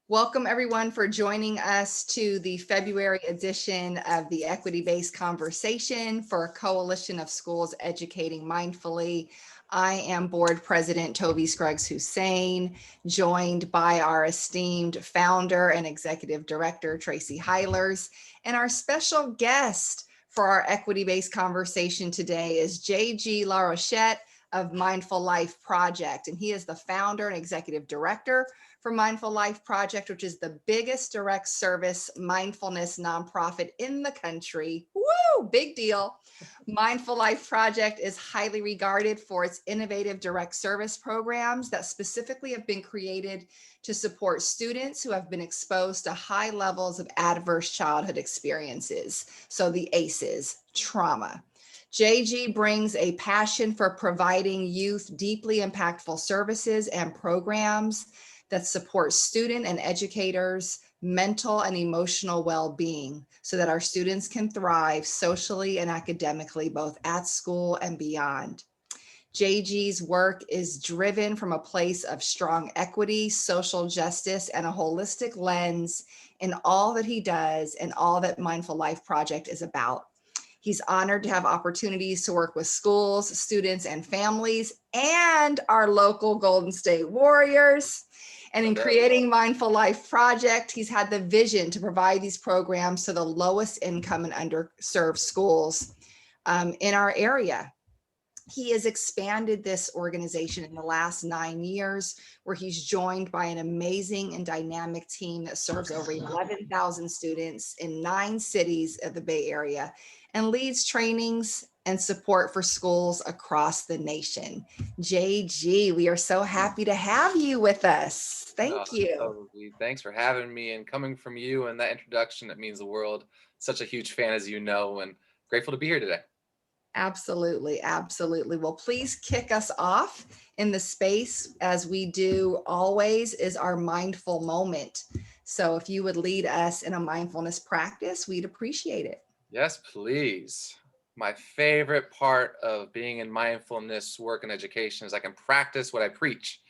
Welcome everyone for joining us to the February edition of the Equity-Based Conversation for Coalition of Schools Educating Mindfully. I am Board President Tovi Scruggs-Hussein, joined by our esteemed founder and executive director, Tracy Heilers, and our special guest for our Equity-Based Conversation today is JG Larochette of Mindful Life Project, and he is the founder and executive director for Mindful Life Project, which is the biggest direct service mindfulness nonprofit in the country. Woo, big deal. Mindful Life Project is highly regarded for its innovative direct service programs that specifically have been created to support students who have been exposed to high levels of adverse childhood experiences. So the ACEs, trauma. JG brings a passion for providing youth deeply impactful services and programs that support student and educators' mental and emotional well-being so that our students can thrive socially and academically, both at school and beyond. JG's work is driven from a place of strong equity, social justice, and a holistic lens in all that he does and all that Mindful Life Project is about. He's honored to have opportunities to work with schools, students, and families, and our local Golden State Warriors. And in creating Mindful Life Project, he's had the vision to provide these programs to the lowest income and underserved schools in our area. He has expanded this organization in the last 9 years, where he's joined by an amazing and dynamic team that serves over 11,000 students in 9 cities of the Bay Area and leads trainings and support for schools across the nation. JG, we are so happy to have you with us. Thank you. Totally. Thanks for having me, and coming from you and that introduction, it means the world. Such a huge fan, as you know, and grateful to be here today. Absolutely, absolutely. Well, please kick us off in the space, as we do always, is our mindful moment. So if you would lead us in a mindfulness practice, we'd appreciate it. Yes, please. My favorite part of being in mindfulness work and education is I can practice what I preach.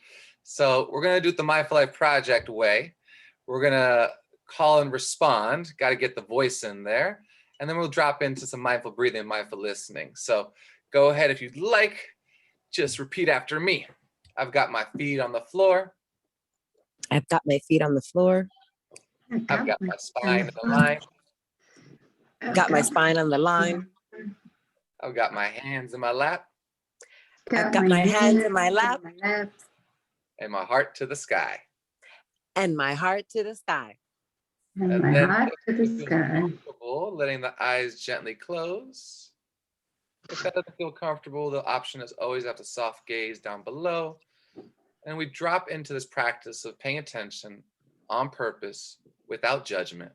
So we're going to do it the Mindful Life Project way. We're going to call and respond. Got to get the voice in there. And then we'll drop into some mindful breathing and mindful listening. So go ahead, if you'd like, just repeat after me. I've got my feet on the floor. I've got my feet on the floor. I've got my spine on the line. Got my spine on the line. I've got my hands in my lap. I've got my hands in my lap. And my heart to the sky. And my heart to the sky. And my heart to the sky. Letting the eyes gently close. If that doesn't feel comfortable, the option is always have to soft gaze down below. And we drop into this practice of paying attention on purpose without judgment.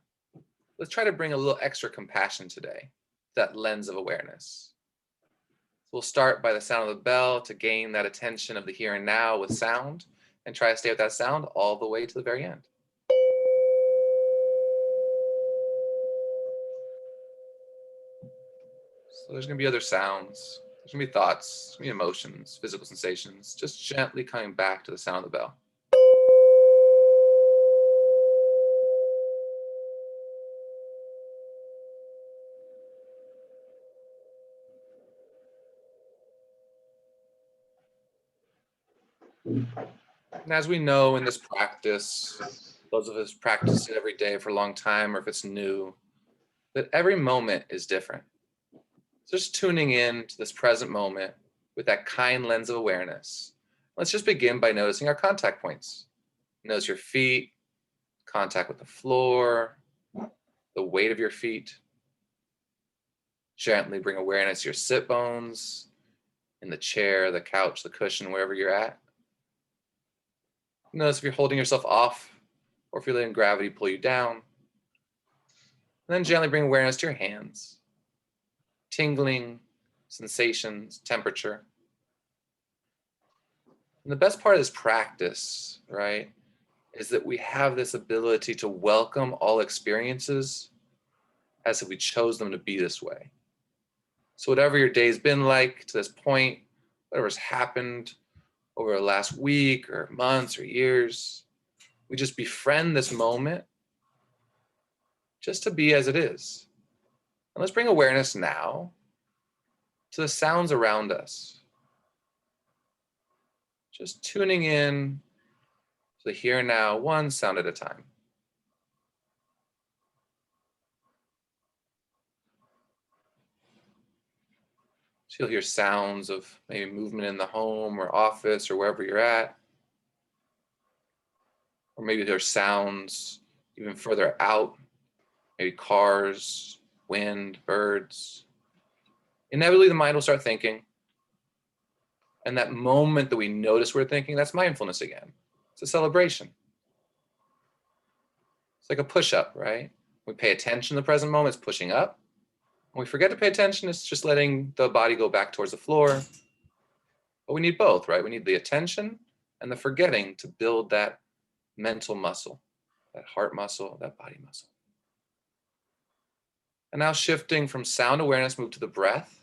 Let's try to bring a little extra compassion today, that lens of awareness. So we'll start by the sound of the bell to gain that attention of the here and now with sound, and try to stay with that sound all the way to the very end. So there's going to be other sounds, there's going to be thoughts, there's going to be emotions, physical sensations, just gently coming back to the sound of the bell. And as we know in this practice, those of us practice it every day for a long time, or if it's new, that every moment is different. Just tuning in to this present moment with that kind lens of awareness. Let's just begin by noticing our contact points. Notice your feet, contact with the floor, the weight of your feet. Gently bring awareness to your sit bones, in the chair, the couch, the cushion, wherever you're at. Notice if you're holding yourself off or if you're letting gravity pull you down. And then gently bring awareness to your hands. Tingling, sensations, temperature. And the best part of this practice, right, is that we have this ability to welcome all experiences as if we chose them to be this way. So whatever your day's been like to this point, whatever's happened over the last week or months or years, we just befriend this moment just to be as it is. And let's bring awareness now to the sounds around us. Just tuning in to the here and now, one sound at a time. So you'll hear sounds of maybe movement in the home or office or wherever you're at. Or maybe there's sounds even further out, maybe cars, wind, birds. Inevitably, the mind will start thinking. And that moment that we notice we're thinking, that's mindfulness again. It's a celebration. It's like a push-up, right? We pay attention to the present moment, it's pushing up. When we forget to pay attention, it's just letting the body go back towards the floor. But we need both, right? We need the attention and the forgetting to build that mental muscle, that heart muscle, that body muscle. And now shifting from sound awareness, move to the breath.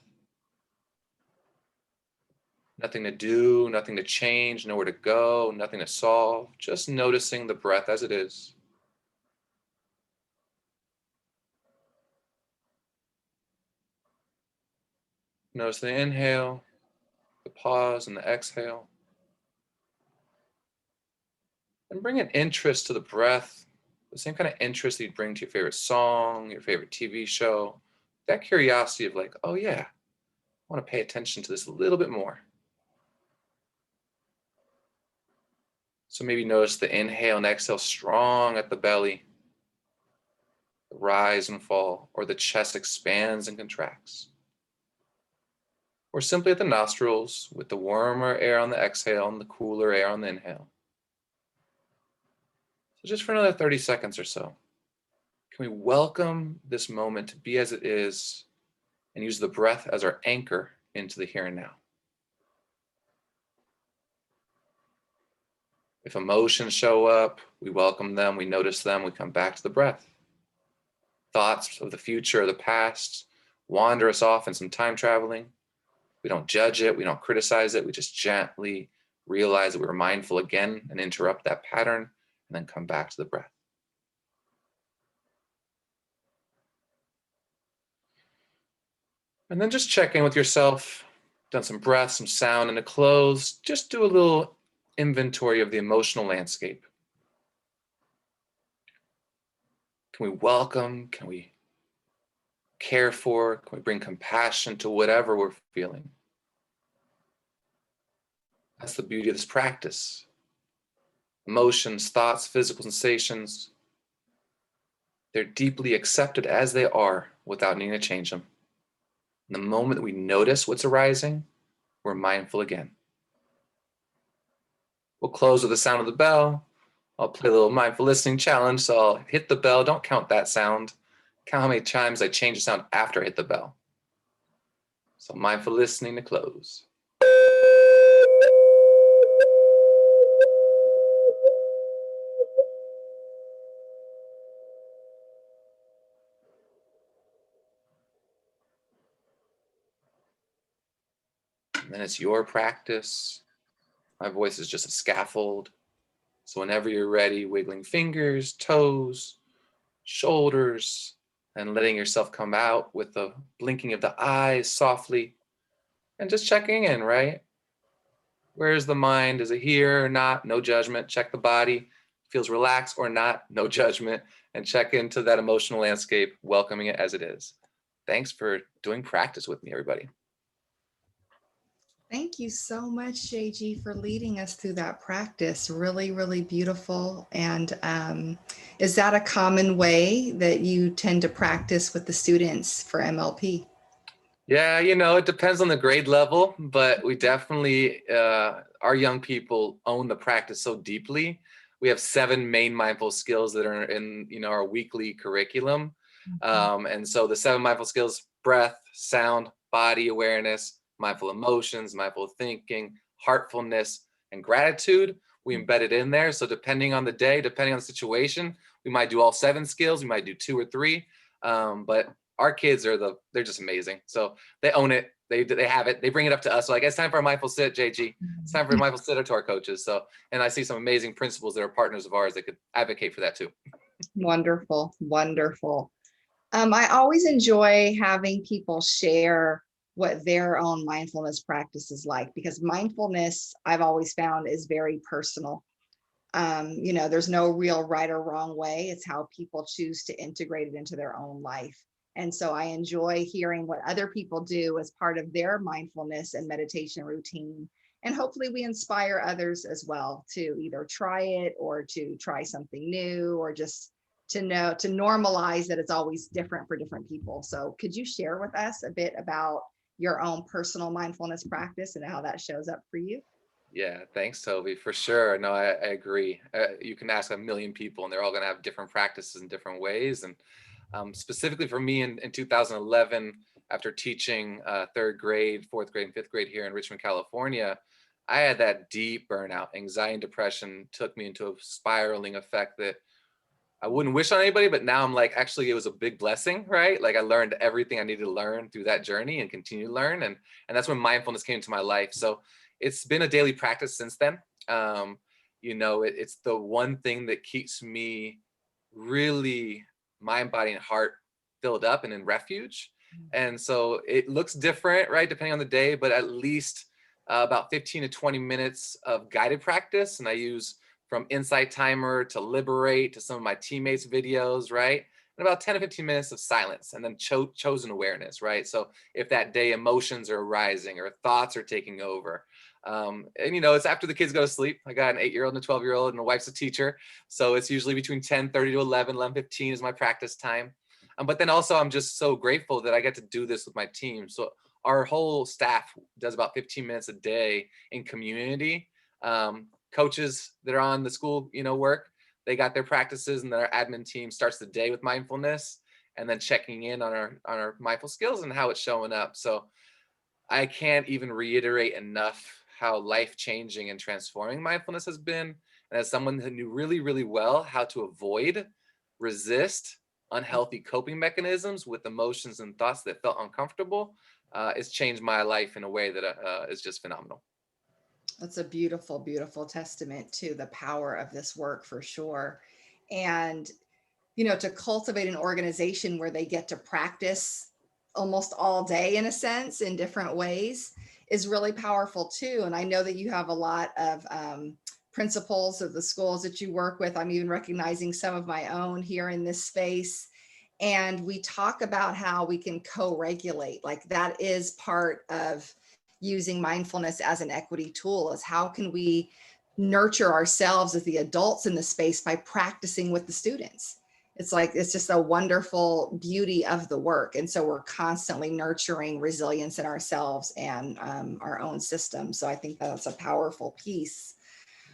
Nothing to do, nothing to change, nowhere to go, nothing to solve. Just noticing the breath as it is. Notice the inhale, the pause, and the exhale. And bring an interest to the breath, the same kind of interest that you'd bring to your favorite song, your favorite TV show. That curiosity of like, oh yeah, I want to pay attention to this a little bit more. So maybe notice the inhale and exhale strong at the belly, the rise and fall, or the chest expands and contracts. Or simply at the nostrils with the warmer air on the exhale and the cooler air on the inhale. So just for another 30 seconds or so, can we welcome this moment to be as it is and use the breath as our anchor into the here and now? If emotions show up, we welcome them, we notice them, we come back to the breath. Thoughts of the future or the past wander us off in some time traveling. We don't judge it, we don't criticize it, we just gently realize that we were mindful again and interrupt that pattern and then come back to the breath. And then just check in with yourself, done some breath, some sound, and to close, just do a little inventory of the emotional landscape. Can we welcome? Can we care for? Can we bring compassion to whatever we're feeling? That's the beauty of this practice. Emotions, thoughts, physical sensations, they're deeply accepted as they are without needing to change them. And the moment that we notice what's arising, we're mindful again. We'll close with the sound of the bell. I'll play a little mindful listening challenge. So I'll hit the bell. Don't count that sound. Count how many times I change the sound after I hit the bell. So mindful listening to close. And then it's your practice. My voice is just a scaffold. So whenever you're ready, wiggling fingers, toes, shoulders, and letting yourself come out with the blinking of the eyes softly and just checking in, right? Where's the mind? Is it here or not? No judgment. Check the body. Feels relaxed or not? No judgment. And check into that emotional landscape, welcoming it as it is. Thanks for doing practice with me, everybody. Thank you so much, JG, for leading us through that practice. Really, really beautiful. And is that a common way that you tend to practice with the students for MLP? Yeah, it depends on the grade level, but we definitely, our young people own the practice so deeply. We have 7 main mindful skills that are in, our weekly curriculum. And so the 7 mindful skills: breath, sound, body awareness, mindful emotions, mindful thinking, heartfulness, and gratitude. We embed it in there. So depending on the day, depending on the situation, we might do all 7 skills. We might do 2 or 3. But our kids they're just amazing. So they own it. They have it. They bring it up to us. So like, it's time for a mindful sit, JG. It's time for a mindful sit to our coaches. So, and I see some amazing principals that are partners of ours that could advocate for that too. Wonderful, wonderful. I always enjoy having people share what their own mindfulness practice is like, because mindfulness, I've always found, is very personal. There's no real right or wrong way. It's how people choose to integrate it into their own life. And so I enjoy hearing what other people do as part of their mindfulness and meditation routine. And hopefully we inspire others as well to either try it or to try something new, or just to normalize that it's always different for different people. So could you share with us a bit about your own personal mindfulness practice and how that shows up for you? Yeah, thanks, Tovi, for sure. No, I agree. You can ask a million people and they're all going to have different practices in different ways. And specifically for me in 2011, after teaching third grade, fourth grade, and fifth grade here in Richmond, California, I had that deep burnout. Anxiety and depression took me into a spiraling effect that I wouldn't wish on anybody, but now I'm like, actually, it was a big blessing, right? Like I learned everything I needed to learn through that journey and continue to learn. And that's when mindfulness came into my life. So it's been a daily practice since then. It's the one thing that keeps me really mind, body, and heart filled up and in refuge. And so it looks different, right? Depending on the day, but at least about 15 to 20 minutes of guided practice. And I use from Insight Timer to Liberate to some of my teammates' videos, right? And about 10 to 15 minutes of silence, and then chosen awareness, right? So if that day emotions are arising or thoughts are taking over, it's after the kids go to sleep. I got an 8-year-old and a 12-year-old, and the wife's a teacher. So it's usually between 10:30 to 11:15 is my practice time. But then also I'm just so grateful that I get to do this with my team. So our whole staff does about 15 minutes a day in community. Coaches that are on the school, work, they got their practices, and then our admin team starts the day with mindfulness and then checking in on our mindful skills and how it's showing up. So I can't even reiterate enough how life-changing and transforming mindfulness has been. And as someone who knew really, really well how to avoid, resist unhealthy coping mechanisms with emotions and thoughts that felt uncomfortable, it's changed my life in a way that is just phenomenal. That's a beautiful, beautiful testament to the power of this work, for sure. And, to cultivate an organization where they get to practice almost all day, in a sense, in different ways, is really powerful too. And I know that you have a lot of principals of the schools that you work with. I'm even recognizing some of my own here in this space. And we talk about how we can co-regulate, like that is part of using mindfulness as an equity tool, is how can we nurture ourselves as the adults in the space by practicing with the students. It's just a wonderful beauty of the work. And so we're constantly nurturing resilience in ourselves and our own system. So I think that's a powerful piece.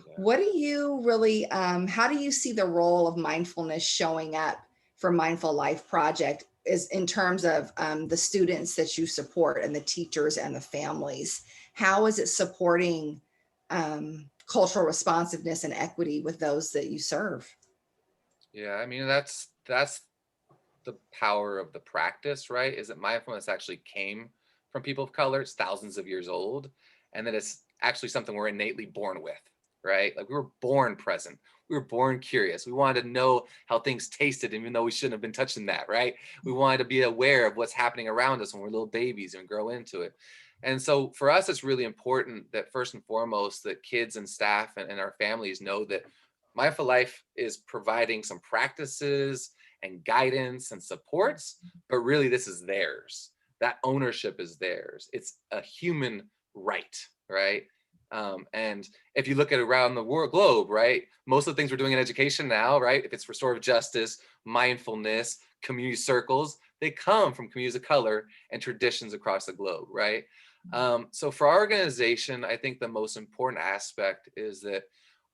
Yeah. What do you really, how do you see the role of mindfulness showing up for Mindful Life Project is in terms of the students that you support and the teachers and the families? How is it supporting cultural responsiveness and equity with those that you serve? Yeah, I mean, that's the power of the practice, right? Is that mindfulness actually came from people of color. It's thousands of years old, and that it's actually something we're innately born with, right? Like we were born present. We were born curious. We wanted to know how things tasted, even though we shouldn't have been touching that, right? We wanted to be aware of what's happening around us when we're little babies and grow into it. And so for us, it's really important that first and foremost, that kids and staff and our families know that Mindful Life is providing some practices and guidance and supports, but really this is theirs. That ownership is theirs. It's a human right, right? And if you look at around the world globe, right, most of the things we're doing in education now, right, if it's restorative justice, mindfulness, community circles, they come from communities of color and traditions across the globe, right? So for our organization, I think the most important aspect is that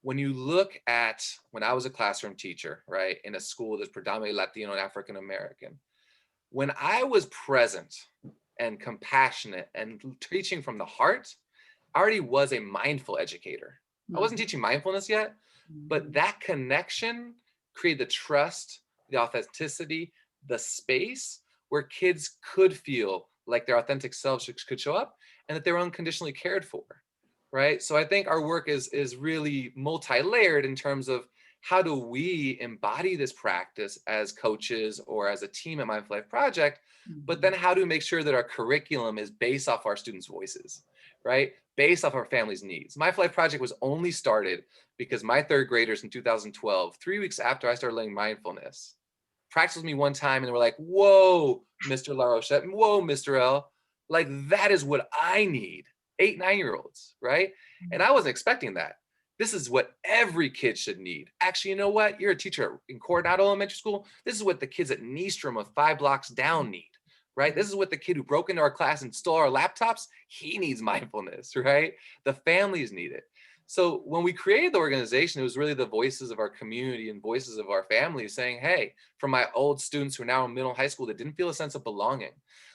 when you look at when I was a classroom teacher, right, in a school that's predominantly Latino and African American, when I was present and compassionate and teaching from the heart, I already was a mindful educator. I wasn't teaching mindfulness yet, but that connection created the trust, the authenticity, the space where kids could feel like their authentic selves could show up and that they're unconditionally cared for, right? So I think our work is really multi-layered in terms of how do we embody this practice as coaches or as a team at Mindful Life Project, but then how do we make sure that our curriculum is based off our students' voices, right? Based off our family's needs. Mindful Life Project was only started because my third graders in 2012, 3 weeks after I started learning mindfulness, practiced with me one time and they were like, whoa, Mr. Larochette, whoa, Mr. L, like that is what I need. 8, 9-year-olds, right? And I wasn't expecting that. This is what every kid should need. Actually, you know what? You're a teacher in Coronado Elementary School. This is what the kids at Nystrom of 5 blocks down need, right? This is what the kid who broke into our class and stole our laptops, he needs mindfulness, right? The families need it. So when we created the organization, it was really the voices of our community and voices of our families saying, hey, from my old students who are now in middle and high school that didn't feel a sense of belonging.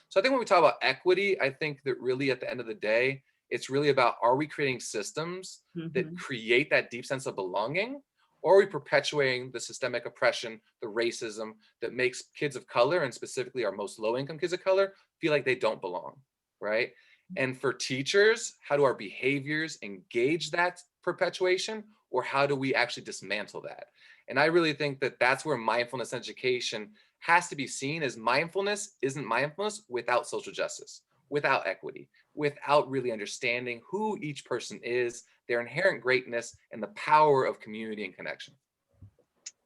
So I think when we talk about equity, I think that really at the end of the day, it's really about, are we creating systems that create that deep sense of belonging? Or are we perpetuating the systemic oppression, the racism that makes kids of color, and specifically our most low-income kids of color, feel like they don't belong, right? And for teachers, how do our behaviors engage that perpetuation, or how do we actually dismantle that? And I really think that that's where mindfulness education has to be seen as mindfulness isn't mindfulness without social justice, without equity, without really understanding who each person is, their inherent greatness, and the power of community and connection.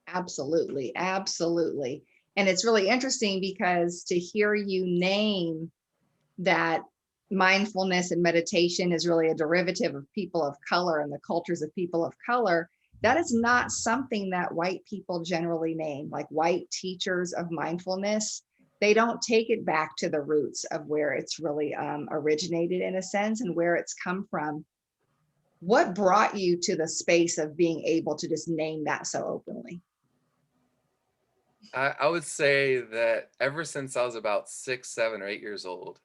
Absolutely, absolutely. And it's really interesting because to hear you name that mindfulness and meditation is really a derivative of people of color and the cultures of people of color, that is not something that white people generally name. Like white teachers of mindfulness, they don't take it back to the roots of where it's really originated in a sense and where it's come from. What brought you to the space of being able to just name that so openly? I would say that ever since I was about 6, 7, or 8 years old,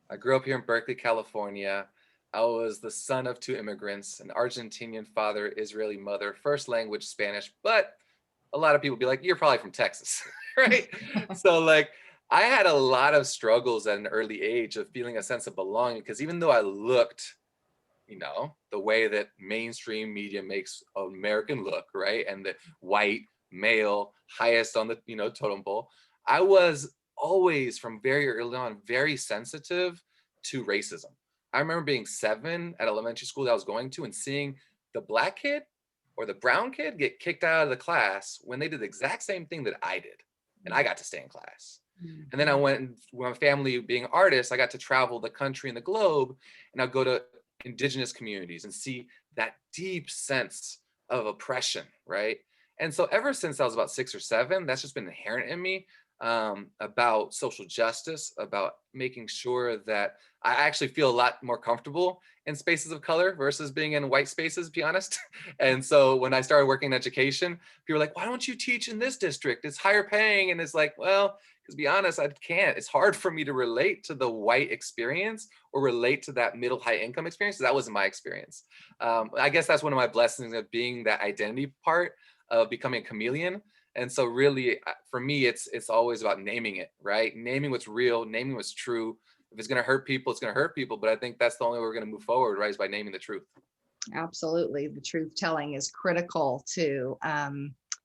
I grew up here in Berkeley, California. I was the son of 2 immigrants, an Argentinian father, Israeli mother, first language Spanish, but a lot of people be like, you're probably from Texas, right? So like, I had a lot of struggles at an early age of feeling a sense of belonging, because even though I looked, you know, the way that mainstream media makes American look, right? And the white, male, highest on the, you know, totem pole, I was always from very early on very sensitive to racism. I remember being 7 at elementary school that I was going to and seeing the black kid or the brown kid get kicked out of the class when they did the exact same thing that I did. And I got to stay in class. And then I went, with my family being artists, I got to travel the country and the globe, and I'd go to indigenous communities and see that deep sense of oppression, right? And so ever since I was about 6 or 7, that's just been inherent in me, about social justice, about making sure that I actually feel a lot more comfortable in spaces of color versus being in white spaces, to be honest. And so when I started working in education, people were like, why don't you teach in this district? It's higher paying. And it's like, well, because to be honest, I can't. It's hard for me to relate to the white experience or relate to that middle high income experience. That wasn't my experience. I guess that's one of my blessings of being that identity part of becoming a chameleon. And so really, for me, it's always about naming it, right? Naming what's real, naming what's true. If it's going to hurt people, it's going to hurt people. But I think that's the only way we're going to move forward, right? Is by naming the truth. Absolutely. The truth telling is critical to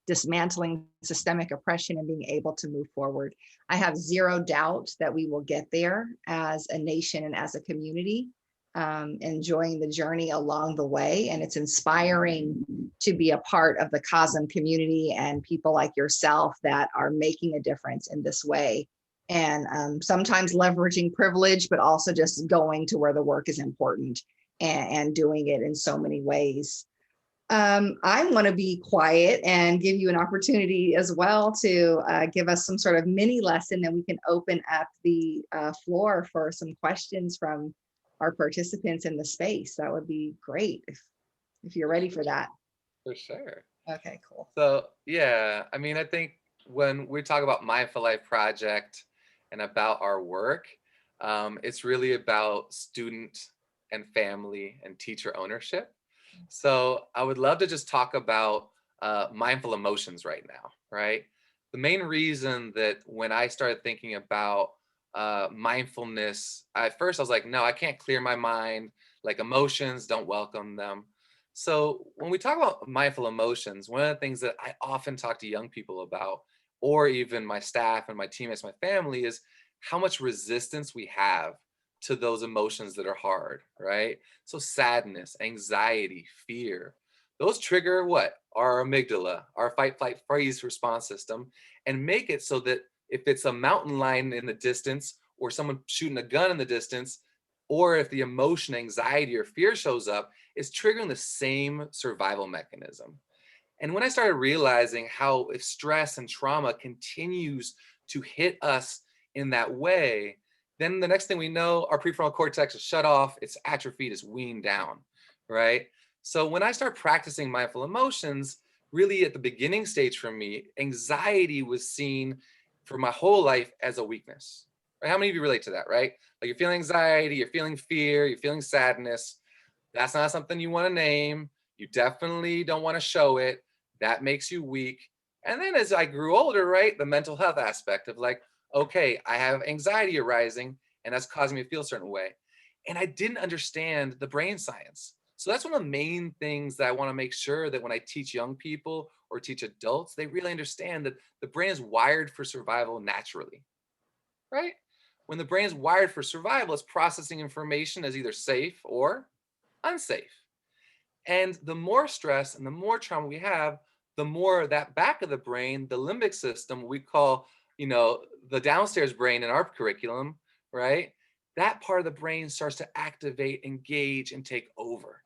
dismantling systemic oppression and being able to move forward. I have zero doubt that we will get there as a nation and as a community, enjoying the journey along the way. And it's inspiring to be a part of the COSEM community and people like yourself that are making a difference in this way. And sometimes leveraging privilege, but also just going to where the work is important and doing it in so many ways. I want to be quiet and give you an opportunity as well to give us some sort of mini lesson, and we can open up the floor for some questions from our participants in the space. That would be great if you're ready for that. For sure. Okay, cool. So yeah, I mean, I think when we talk about Mindful Life Project and about our work, it's really about student and family and teacher ownership. So I would love to just talk about mindful emotions right now, right? The main reason that when I started thinking about mindfulness, at first I was like, no, I can't clear my mind. Like emotions, don't welcome them. So when we talk about mindful emotions, one of the things that I often talk to young people about, or even my staff and my teammates, my family, is how much resistance we have to those emotions that are hard, right? So sadness, anxiety, fear, those trigger what? Our amygdala, our fight, flight, freeze response system, and make it so that if it's a mountain lion in the distance or someone shooting a gun in the distance, or if the emotion, anxiety, or fear shows up, it's triggering the same survival mechanism. And when I started realizing how if stress and trauma continues to hit us in that way, then the next thing we know, our prefrontal cortex is shut off, it's atrophied, it's weaned down, right? So when I start practicing mindful emotions, really at the beginning stage for me, anxiety was seen for my whole life as a weakness. Right? How many of you relate to that, right? Like you're feeling anxiety, you're feeling fear, you're feeling sadness. That's not something you want to name. You definitely don't want to show it. That makes you weak. And then as I grew older, right, the mental health aspect of like, okay, I have anxiety arising and that's causing me to feel a certain way. And I didn't understand the brain science. So that's one of the main things that I want to make sure that when I teach young people or teach adults, they really understand that the brain is wired for survival naturally, right? When the brain is wired for survival, it's processing information as either safe or unsafe. And the more stress and the more trauma we have, the more that back of the brain, the limbic system, we call, the downstairs brain in our curriculum, right? That part of the brain starts to activate, engage, and take over.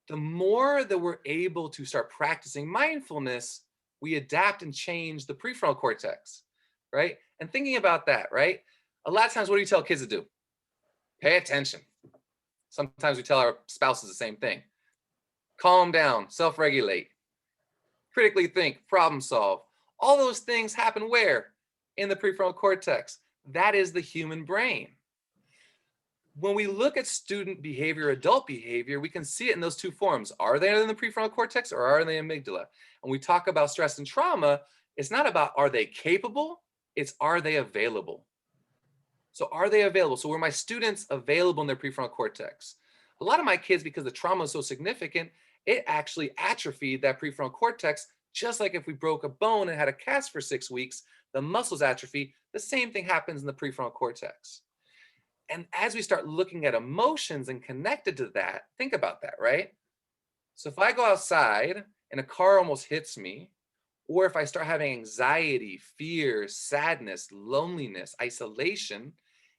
The more that we're able to start practicing mindfulness, we adapt and change the prefrontal cortex, right? And thinking about that, right? A lot of times, what do you tell kids to do? Pay attention. Sometimes we tell our spouses the same thing. Calm down, self-regulate, critically think, problem solve. All those things happen where? In the prefrontal cortex. That is the human brain. When we look at student behavior, adult behavior, we can see it in those two forms. Are they in the prefrontal cortex or are they amygdala? When we talk about stress and trauma, it's not about are they capable, it's are they available. So are they available? So were my students available in their prefrontal cortex? A lot of my kids, because the trauma is so significant, it actually atrophied that prefrontal cortex, just like if we broke a bone and had a cast for 6 weeks, the muscles atrophy, the same thing happens in the prefrontal cortex. And as we start looking at emotions and connected to that, think about that, right? So if I go outside and a car almost hits me, or if I start having anxiety, fear, sadness, loneliness, isolation,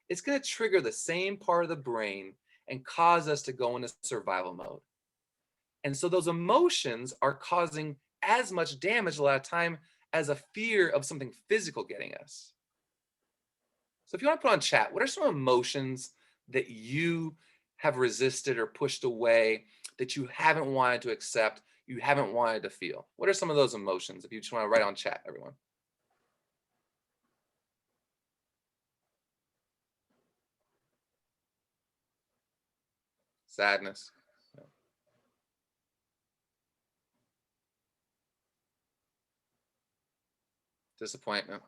it's going to trigger the same part of the brain and cause us to go into survival mode. And so those emotions are causing as much damage a lot of time as a fear of something physical getting us. So if you want to put on chat, what are some emotions that you have resisted or pushed away that you haven't wanted to accept, you haven't wanted to feel? What are some of those emotions? If you just want to write on chat, everyone. Sadness, disappointment,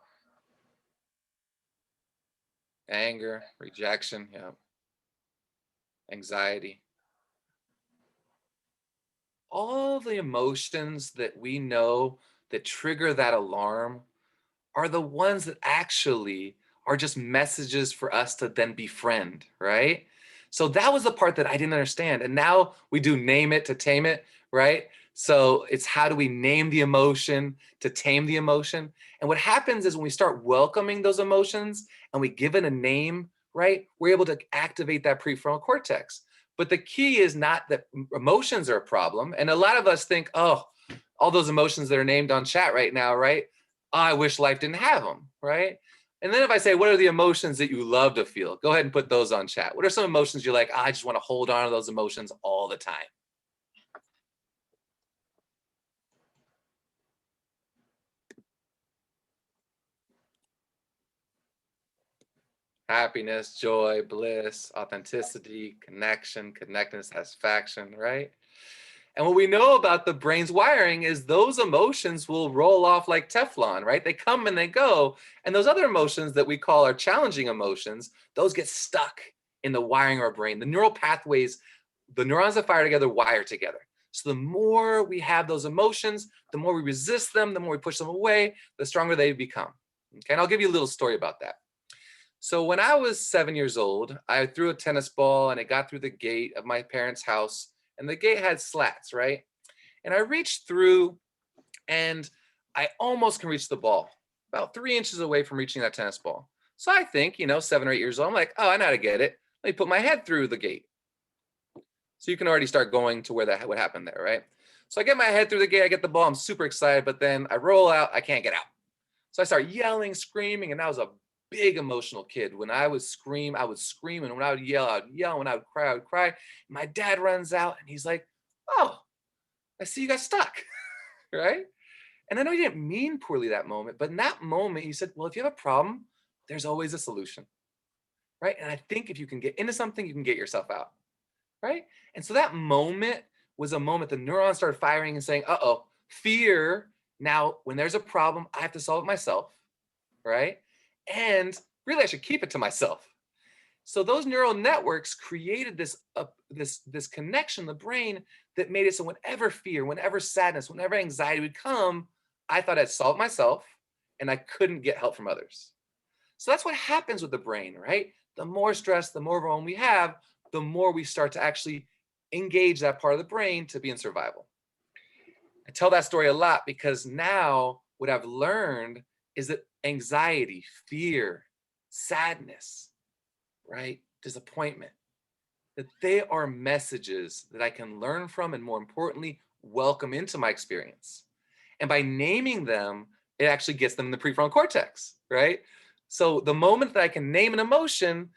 anger, rejection, anxiety. All the emotions that we know that trigger that alarm are the ones that actually are just messages for us to then befriend, right? So that was the part that I didn't understand. And now we do name it to tame it, right? So it's how do we name the emotion to tame the emotion? And what happens is when we start welcoming those emotions and we give it a name, right? We're able to activate that prefrontal cortex. But the key is not that emotions are a problem. And a lot of us think, oh, all those emotions that are named on chat right now, right? I wish life didn't have them, right? And then if I say, what are the emotions that you love to feel? Go ahead and put those on chat. What are some emotions you're like, I just want to hold on to those emotions all the time? Happiness, joy, bliss, authenticity, connection, connectedness, satisfaction, right? And what we know about the brain's wiring is those emotions will roll off like Teflon, right? They come and they go. And those other emotions that we call our challenging emotions, those get stuck in the wiring of our brain. The neural pathways, the neurons that fire together wire together. So the more we have those emotions, the more we resist them, the more we push them away, the stronger they become. Okay, and I'll give you a little story about that. So when I was 7 years old, I threw a tennis ball and it got through the gate of my parents' house, and the gate had slats, right? And I reached through and I almost can reach the ball, about 3 inches away from reaching that tennis ball. So I think, 7 or 8 years old, I'm like, oh, I know how to get it. Let me put my head through the gate. So you can already start going to where that would happen there, right? So I get my head through the gate, I get the ball, I'm super excited, but then I roll out, I can't get out. So I start yelling, screaming, and I was a big emotional kid. When I would scream, I would scream, and when I would yell, when I would cry, I would cry. My dad runs out, and he's like, oh, I see you got stuck, right? And I know he didn't mean poorly that moment, but in that moment, he said, well, if you have a problem, there's always a solution, right? And I think if you can get into something, you can get yourself out, right? And so that moment was a moment the neurons started firing and saying, uh-oh, fear. Now, when there's a problem, I have to solve it myself, right? And really, I should keep it to myself. So those neural networks created this connection in the brain that made it so whenever fear, whenever sadness, whenever anxiety would come, I thought I'd solve it myself and I couldn't get help from others. So that's what happens with the brain, right? The more stress, the more overwhelm we have, the more we start to actually engage that part of the brain to be in survival. I tell that story a lot because now what I've learned is that anxiety, fear, sadness, right, disappointment, that they are messages that I can learn from and, more importantly, welcome into my experience. And by naming them, it actually gets them in the prefrontal cortex, right? So the moment that I can name an emotion,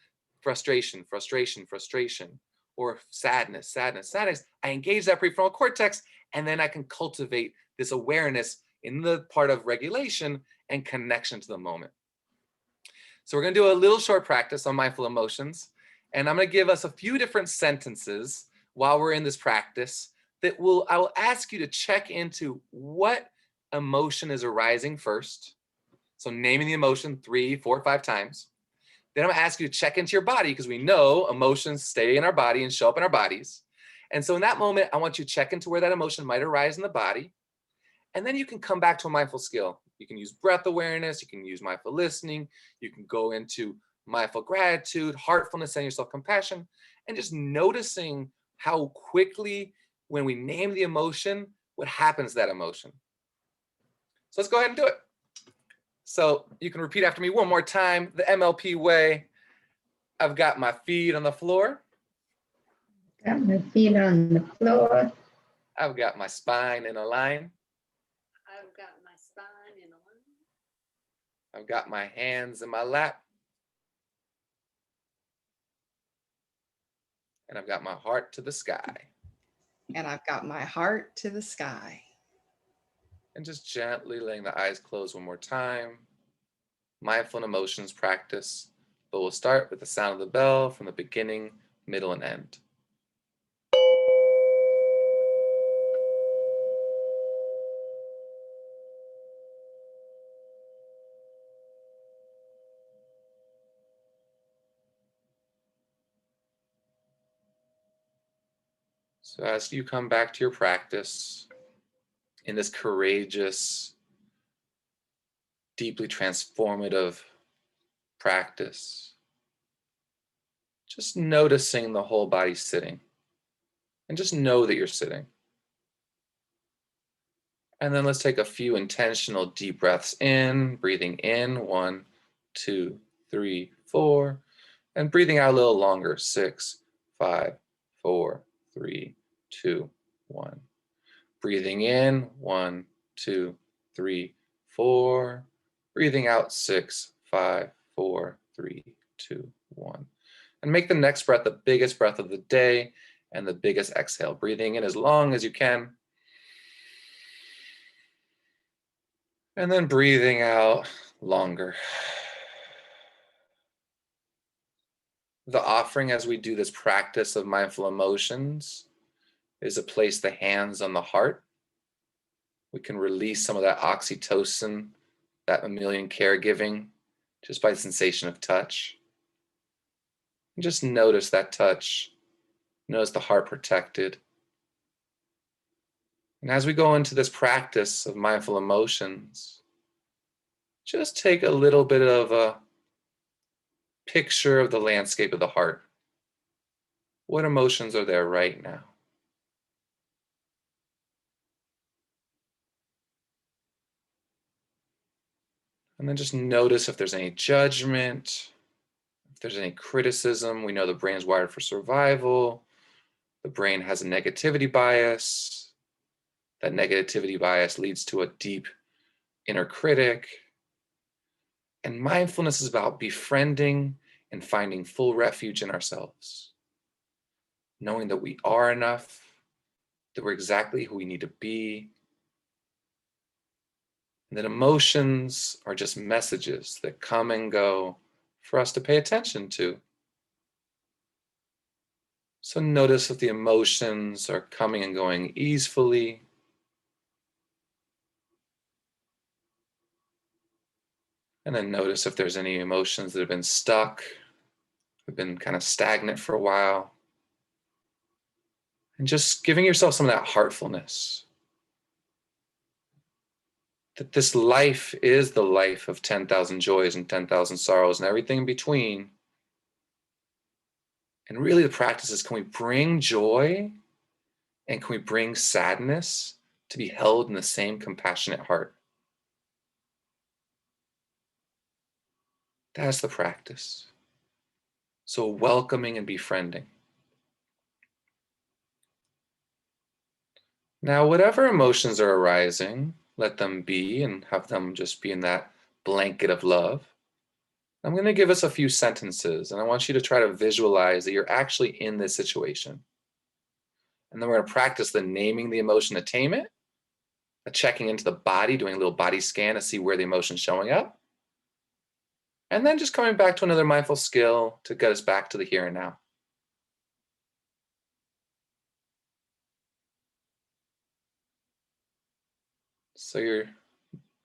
frustration, frustration, frustration, or sadness, sadness, sadness, I engage that prefrontal cortex, and then I can cultivate this awareness in the part of regulation and connection to the moment. So we're going to do a little short practice on mindful emotions, and I'm going to give us a few different sentences while we're in this practice that I will ask you to check into what emotion is arising first. So naming the emotion 3, 4, 5 times. Then I'm going to ask you to check into your body because we know emotions stay in our body and show up in our bodies. And so in that moment, I want you to check into where that emotion might arise in the body. And then you can come back to a mindful skill. You can use breath awareness. You can use mindful listening. You can go into mindful gratitude, heartfulness, and your self-compassion, and just noticing how quickly, when we name the emotion, what happens to that emotion. So let's go ahead and do it. So you can repeat after me one more time, the MLP way. I've got my feet on the floor. Got my feet on the floor. I've got my spine in a line. I've got my spine in a line. I've got my hands in my lap. And I've got my heart to the sky. And I've got my heart to the sky. And just gently letting the eyes close one more time. Mindful and emotions practice, but we'll start with the sound of the bell from the beginning, middle, and end. So as you come back to your practice in this courageous, deeply transformative practice, just noticing the whole body sitting, and just know that you're sitting. And then let's take a few intentional deep breaths in, breathing in 1, 2, 3, 4, and breathing out a little longer, 6, 5, 4, 3, 2, 1. Breathing in 1, 2, 3, 4. Breathing out 6, 5, 4, 3, 2, 1. And make the next breath the biggest breath of the day and the biggest exhale. Breathing in as long as you can. And then breathing out longer. The offering as we do this practice of mindful emotions is to place the hands on the heart. We can release some of that oxytocin, that mammalian caregiving, just by the sensation of touch. And just notice that touch. Notice the heart protected. And as we go into this practice of mindful emotions, just take a little bit of a picture of the landscape of the heart. What emotions are there right now? And then just notice if there's any judgment, if there's any criticism. We know the brain's wired for survival. The brain has a negativity bias. That negativity bias leads to a deep inner critic. And mindfulness is about befriending and finding full refuge in ourselves. Knowing that we are enough, that we're exactly who we need to be, and that emotions are just messages that come and go for us to pay attention to. So notice if the emotions are coming and going easily. And then notice if there's any emotions that have been stuck, have been kind of stagnant for a while. And just giving yourself some of that heartfulness. That this life is the life of 10,000 joys and 10,000 sorrows and everything in between. And really the practice is, can we bring joy and can we bring sadness to be held in the same compassionate heart? That's the practice. So welcoming and befriending. Now, whatever emotions are arising, let them be and have them just be in that blanket of love. I'm going to give us a few sentences and I want you to try to visualize that you're actually in this situation. And then we're going to practice the naming the emotion to tame it, checking into the body, doing a little body scan to see where the emotion's showing up. And then just coming back to another mindful skill to get us back to the here and now. So you're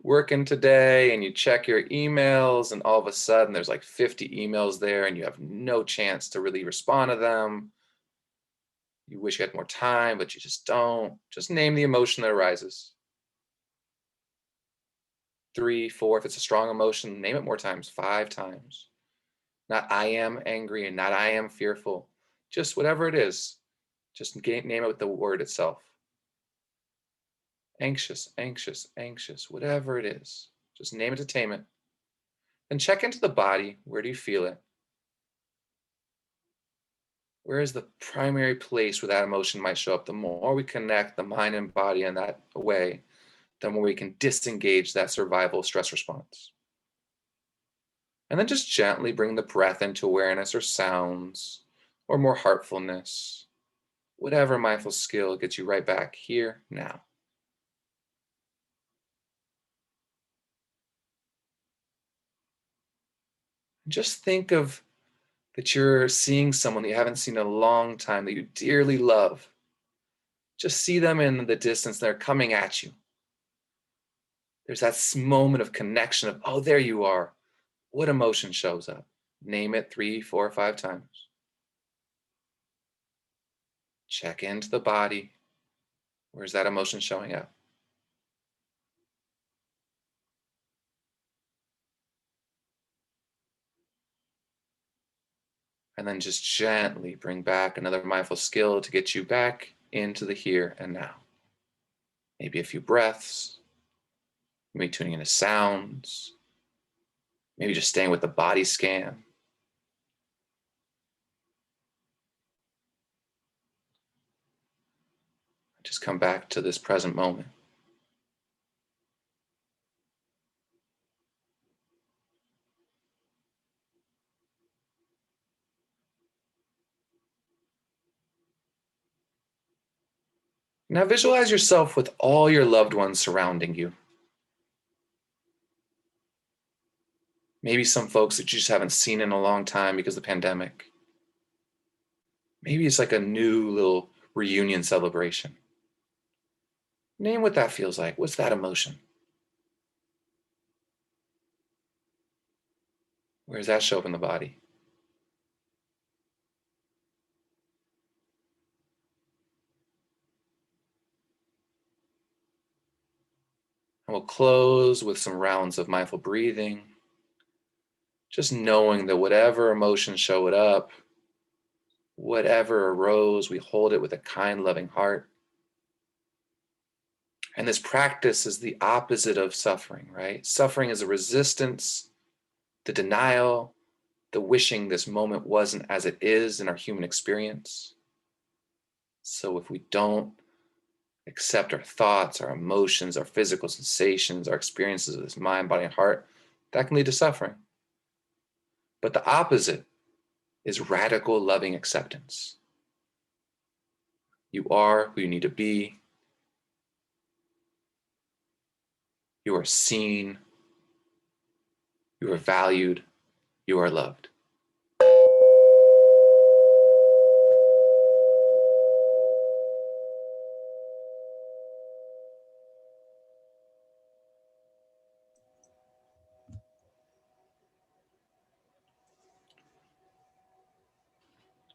working today and you check your emails and all of a sudden there's like 50 emails there and you have no chance to really respond to them. You wish you had more time, but you just don't. Just name the emotion that arises. 3, 4, if it's a strong emotion, name it more times, 5 times. Not I am angry and not I am fearful. Just whatever it is, just name it with the word itself. Anxious, anxious, anxious, whatever it is. Just name it to tame it. Then check into the body. Where do you feel it? Where is the primary place where that emotion might show up? The more we connect the mind and body in that way, the more we can disengage that survival stress response. And then just gently bring the breath into awareness or sounds or more heartfulness. Whatever mindful skill gets you right back here now. Just think of that you're seeing someone that you haven't seen in a long time that you dearly love. Just see them in the distance. They're coming at you. There's that moment of connection of, oh, there you are. What emotion shows up? Name it 3, 4, 5 times. Check into the body. Where's that emotion showing up? And then just gently bring back another mindful skill to get you back into the here and now. Maybe a few breaths, maybe tuning into sounds, maybe just staying with the body scan. Just come back to this present moment. Now visualize yourself with all your loved ones surrounding you. Maybe some folks that you just haven't seen in a long time because of the pandemic. Maybe it's like a new little reunion celebration. Name what that feels like. What's that emotion? Where does that show up in the body? And we'll close with some rounds of mindful breathing. Just knowing that whatever emotions showed up, whatever arose, we hold it with a kind, loving heart. And this practice is the opposite of suffering, right? Suffering is a resistance, the denial, the wishing this moment wasn't as it is in our human experience. So if we don't accept our thoughts, our emotions, our physical sensations, our experiences of this mind, body, and heart, that can lead to suffering. But the opposite is radical loving acceptance. You are who you need to be. You are seen. You are valued. You are loved.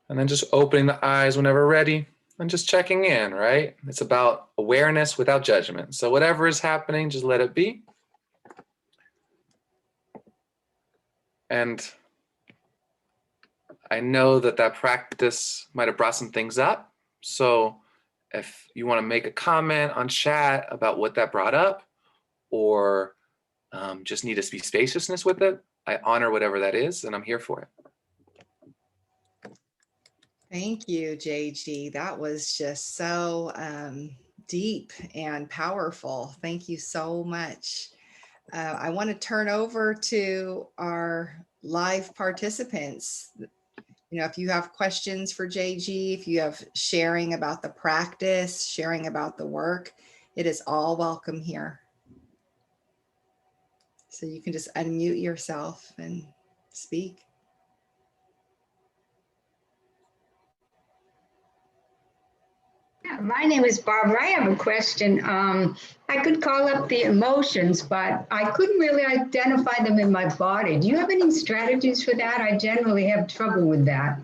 And then just opening the eyes whenever ready and just checking in, right? It's about awareness without judgment. So whatever is happening, just let it be. And I know that practice might have brought some things up. So if you want to make a comment on chat about what that brought up, or just need to be spaciousness with it, I honor whatever that is, and I'm here for it. Thank you, JG. That was just so deep and powerful. Thank you so much. I want to turn over to our live participants. You know, if you have questions for JG, if you have sharing about the practice, sharing about the work, it is all welcome here. So you can just unmute yourself and speak. Yeah, my name is Barbara. I have a question. I could call up the emotions, but I couldn't really identify them in my body. Do you have any strategies for that? I generally have trouble with that.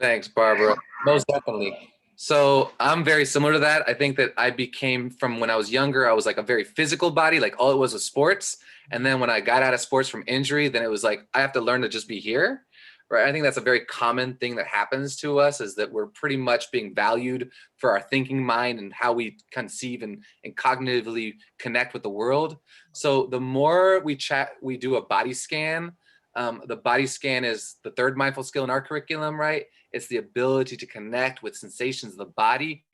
Thanks, Barbara. Most definitely. So I'm very similar to that. I think that I became, from when I was younger, I was like a very physical body, like all it was sports. And then when I got out of sports from injury, then it was like, I have to learn to just be here. Right. I think that's a very common thing that happens to us, is that we're pretty much being valued for our thinking mind and how we conceive and cognitively connect with the world. So the more we do a body scan. The body scan is the third mindful skill in our curriculum, right? It's the ability to connect with sensations of the body.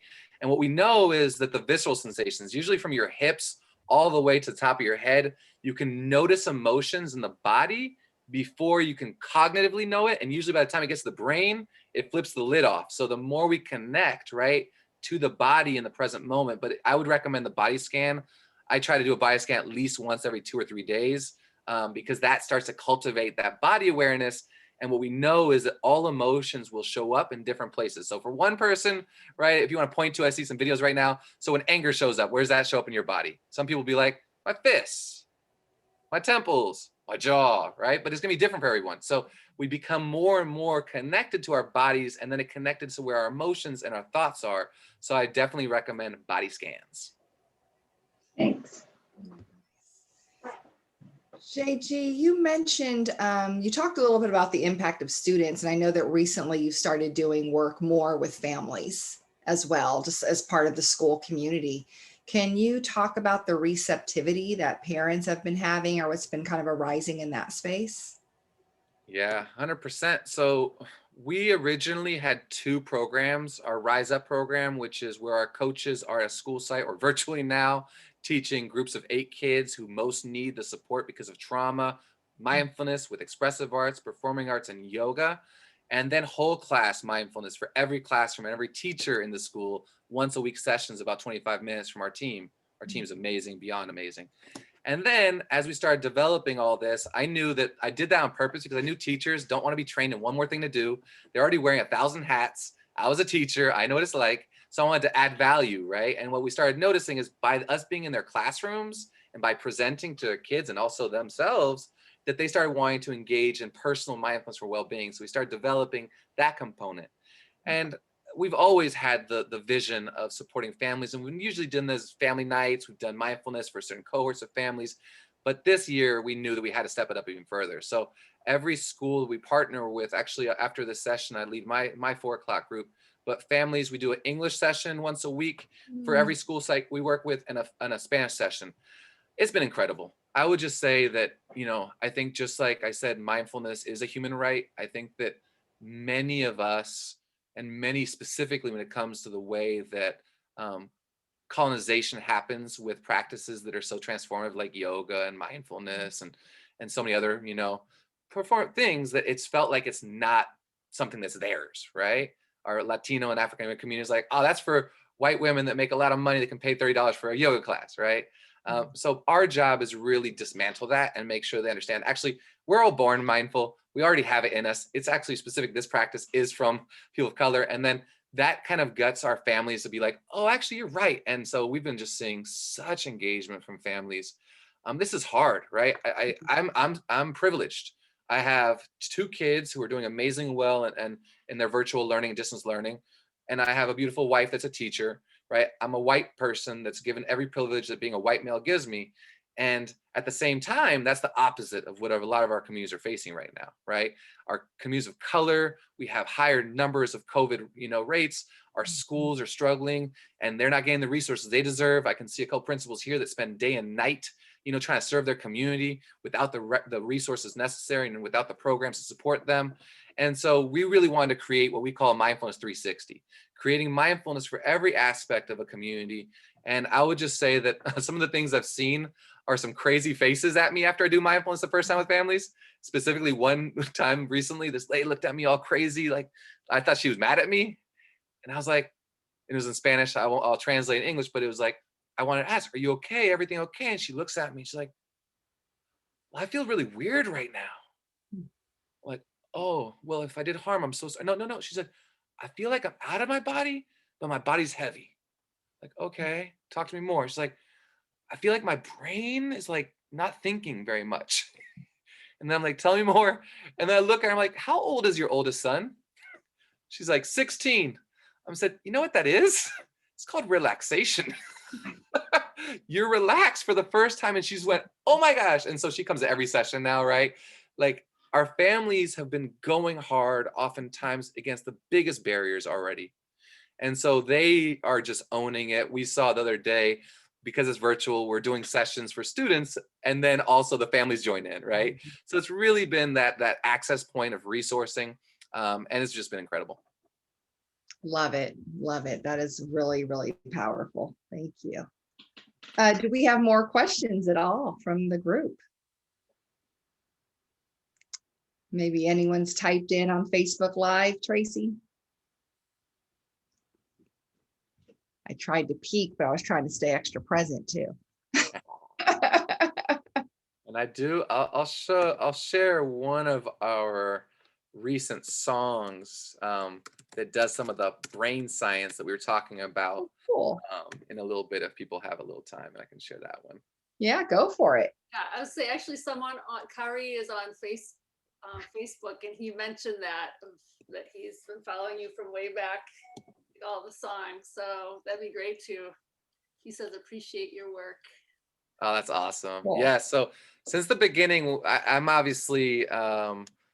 And what we know is that the visceral sensations, usually from your hips all the way to the top of your head, you can notice emotions in the body before you can cognitively know it. And usually by the time it gets to the brain, it flips the lid off. So the more we connect, right, to the body in the present moment. But I would recommend the body scan. I try to do a body scan at least once every 2 or 3 days, because that starts to cultivate that body awareness. And what we know is that all emotions will show up in different places. So for one person, right, if you want to point to, I see some videos right now. So when anger shows up, where does that show up in your body? Some people will be like, my fists, my temples, my jaw, right? But it's gonna be different for everyone. So we become more and more connected to our bodies, and then it connected to where our emotions and our thoughts are. So I definitely recommend body scans. Thanks. JG, you mentioned, you talked a little bit about the impact of students, and I know that recently you started doing work more with families as well, just as part of the school community. Can you talk about the receptivity that parents have been having, or what's been kind of arising in that space? Yeah, 100%. So we originally had 2 programs, our Rise Up program, which is where our coaches are at a school site or virtually now, teaching groups of 8 kids who most need the support because of trauma, mindfulness with expressive arts, performing arts, and yoga. And then whole class mindfulness for every classroom and every teacher in the school, once a week sessions, about 25 minutes from our team. Our team's amazing, beyond amazing. And then as we started developing all this, I knew that I did that on purpose because I knew teachers don't want to be trained in one more thing to do. They're already wearing 1,000 hats. I was a teacher. I know what it's like. So I wanted to add value, right? And what we started noticing is by us being in their classrooms and by presenting to their kids and also themselves, that they started wanting to engage in personal mindfulness for well-being. So we started developing that component. And we've always had the vision of supporting families. And we've usually done this family nights. We've done mindfulness for certain cohorts of families. But this year, we knew that we had to step it up even further. So every school we partner with, actually, after this session, I lead my 4 o'clock group. But families, we do an English session once a week for every school site we work with, and a Spanish session. It's been incredible. I would just say that, I think just like I said, mindfulness is a human right. I think that many of us, and many specifically when it comes to the way that colonization happens with practices that are so transformative, like yoga and mindfulness and so many other, perform things, that it's felt like it's not something that's theirs, right? Our Latino and African American community is like, oh, that's for white women that make a lot of money that can pay $30 for a yoga class, right? So our job is really dismantle that and make sure they understand, actually, we're all born mindful. We already have it in us. It's actually specific. This practice is from people of color. And then that kind of guts our families to be like, oh, actually, you're right. And so we've been just seeing such engagement from families. This is hard, right? I'm privileged. I have 2 kids who are doing amazingly well and in their virtual learning and distance learning. And I have a beautiful wife that's a teacher, right? I'm a white person that's given every privilege that being a white male gives me. And at the same time, that's the opposite of what a lot of our communities are facing right now, right? Our communities of color, we have higher numbers of COVID, rates. Our schools are struggling and they're not getting the resources they deserve. I can see a couple principals here that spend day and night, trying to serve their community without the resources necessary and without the programs to support them. And so we really wanted to create what we call Mindfulness 360, creating mindfulness for every aspect of a community. And I would just say that some of the things I've seen are some crazy faces at me after I do mindfulness the first time with families. Specifically, one time recently, this lady looked at me all crazy, like I thought she was mad at me. And I was like, it was in Spanish. I'll translate in English, but it was like, I wanted to ask, are you okay? Everything okay? And she looks at me, she's like, well, I feel really weird right now. Like, oh, well, if I did harm, I'm so sorry. No. She said, I feel like I'm out of my body, but my body's heavy. Like, okay, talk to me more. She's like, I feel like my brain is like not thinking very much. And then I'm like, tell me more. And then I look at her, I'm like, how old is your oldest son? She's like, 16. I said, you know what that is? It's called relaxation. You're relaxed for the first time. And she's went, oh my gosh. And so she comes to every session now, right? Like our families have been going hard oftentimes against the biggest barriers already. And so they are just owning it. We saw the other day, because it's virtual, we're doing sessions for students and then also the families join in, right? So it's really been that access point of resourcing. And it's just been incredible. Love it. Love it. That is really, really powerful. Thank you. Do we have more questions at all from the group? Maybe anyone's typed in on Facebook Live, Tracy? I tried to peek, but I was trying to stay extra present too. And I'll share one of our recent songs that does some of the brain science that we were talking about. Oh, cool. In a little bit, if people have a little time, and I can share that one. Yeah, go for it. Yeah, I would say actually someone on Kari is on Facebook, and he mentioned that he's been following you from way back, all the songs. So that'd be great too. He says appreciate your work. Oh, that's awesome. Cool. Yeah. So since the beginning, I'm obviously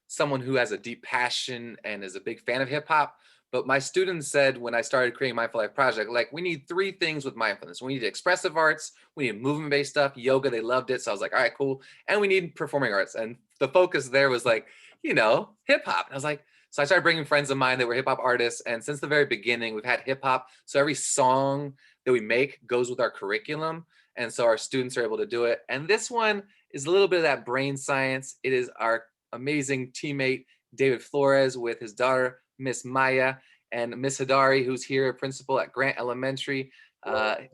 someone who has a deep passion and is a big fan of hip hop. But my students said when I started creating Mindful Life Project, like we need 3 things with mindfulness. We need expressive arts, we need movement-based stuff, yoga, they loved it. So I was like, all right, cool. And we need performing arts. And the focus there was like, hip hop. And I was like, so I started bringing friends of mine that were hip hop artists. And since the very beginning, we've had hip hop. So every song that we make goes with our curriculum. And so our students are able to do it. And this one is a little bit of that brain science. It is our amazing teammate, David Flores, with his daughter, Miss Maya, and Miss Hidari, who's here, a principal at Grant Elementary.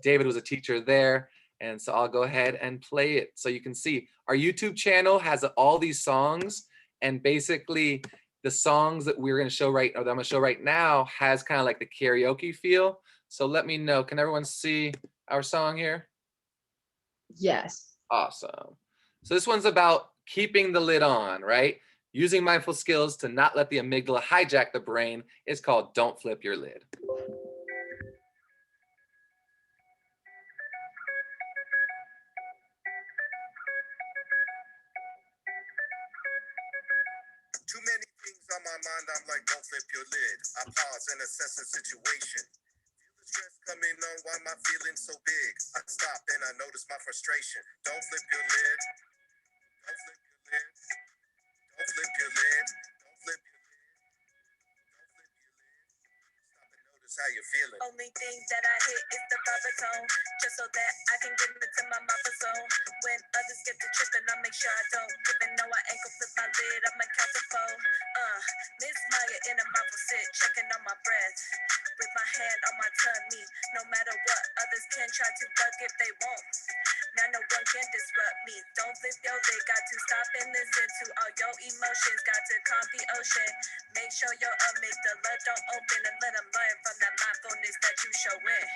David was a teacher there. And so I'll go ahead and play it so you can see. Our YouTube channel has all these songs. And basically, the songs that we're going to show right, or that I'm going to show right now, has kind of like the karaoke feel. So let me know. Can everyone see our song here? Yes. Awesome. So this one's about keeping the lid on, right? Using mindful skills to not let the amygdala hijack the brain. It's called Don't Flip Your Lid. Too many things on my mind, I'm like, don't flip your lid. I pause and assess the situation. Feel the stress coming on, why am I feeling so big? I stop and I notice my frustration. Don't flip your lid. Don't flip your lid. Don't flip your lid. Don't flip your lid. Don't flip your lid. Stop and notice how you're feeling. Only thing that I hit is the baritone, just so that I can get into my mother zone. When others get to tripping, I make sure I don't. Even though I ain't gon' flip my lid, I'm accountable. Miss Maya in a mindful sit, checking on my breath, with my hand on my tummy. No matter what, others can try to bug if they want. Now no one can disrupt me. Don't flip your lid, got to stop and listen to all your emotions. Got to calm the ocean. Make sure your amygdala don't open, and let them learn from that mindfulness that you show in.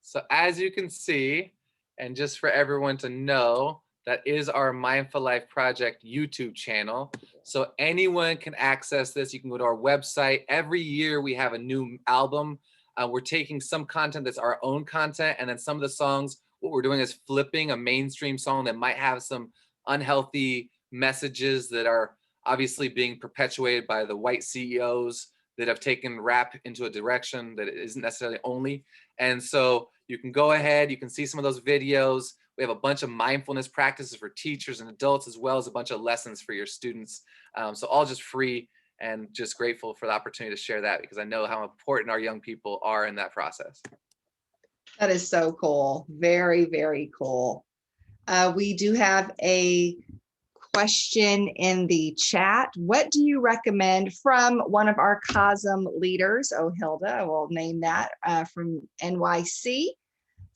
So as you can see, and just for everyone to know, that is our Mindful Life Project YouTube channel. So anyone can access this. You can go to our website. Every year we have a new album. We're taking some content that's our own content, and then some of the songs, what we're doing is flipping a mainstream song that might have some unhealthy messages that are obviously being perpetuated by the white CEOs that have taken rap into a direction that isn't necessarily only. And so you can go ahead, you can see some of those videos. We have a bunch of mindfulness practices for teachers and adults, as well as a bunch of lessons for your students. So all just free, and just grateful for the opportunity to share that, because I know how important our young people are in that process. That is so cool. Very, very cool. We do have a question in the chat. What do you recommend from one of our COSEM leaders? Oh, Hilda, I will name that, from NYC.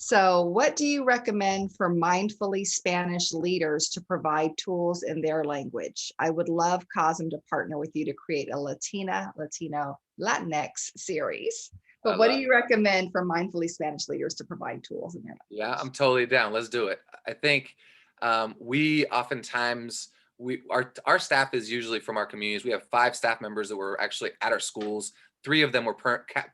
So what do you recommend for mindfully Spanish leaders to provide tools in their language? I would love COSEM to partner with you to create a Latino, Latinx series. But what do you recommend for mindfully Spanish leaders to provide tools in their language? Yeah, I'm totally down. Let's do it. I think we oftentimes, our staff is usually from our communities. We have 5 staff members that were actually at our schools. 3 of them were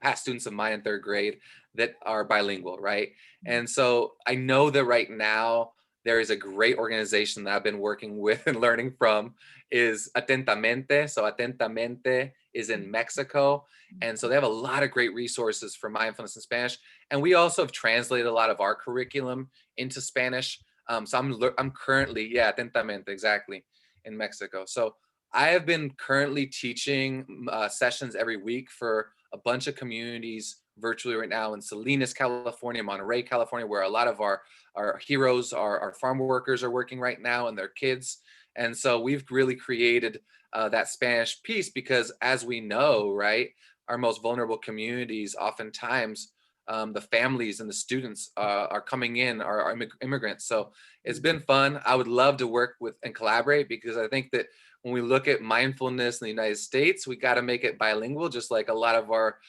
past students of mine in 3rd grade that are bilingual, right? And so I know that right now there is a great organization that I've been working with and learning from, is Atentamente. So Atentamente is in Mexico. And so they have a lot of great resources for mindfulness in Spanish. And we also have translated a lot of our curriculum into Spanish. So I'm currently, Atentamente, exactly, in Mexico. So I have been currently teaching sessions every week for a bunch of communities virtually right now in Salinas, California, Monterey, California, where a lot of our heroes, our farm workers are working right now, and their kids. And so we've really created that Spanish piece, because as we know, right, our most vulnerable communities, oftentimes the families and the students are coming in, are immigrants. So it's been fun. I would love to work with and collaborate, because I think that when we look at mindfulness in the United States, we got to make it bilingual, just like a lot of our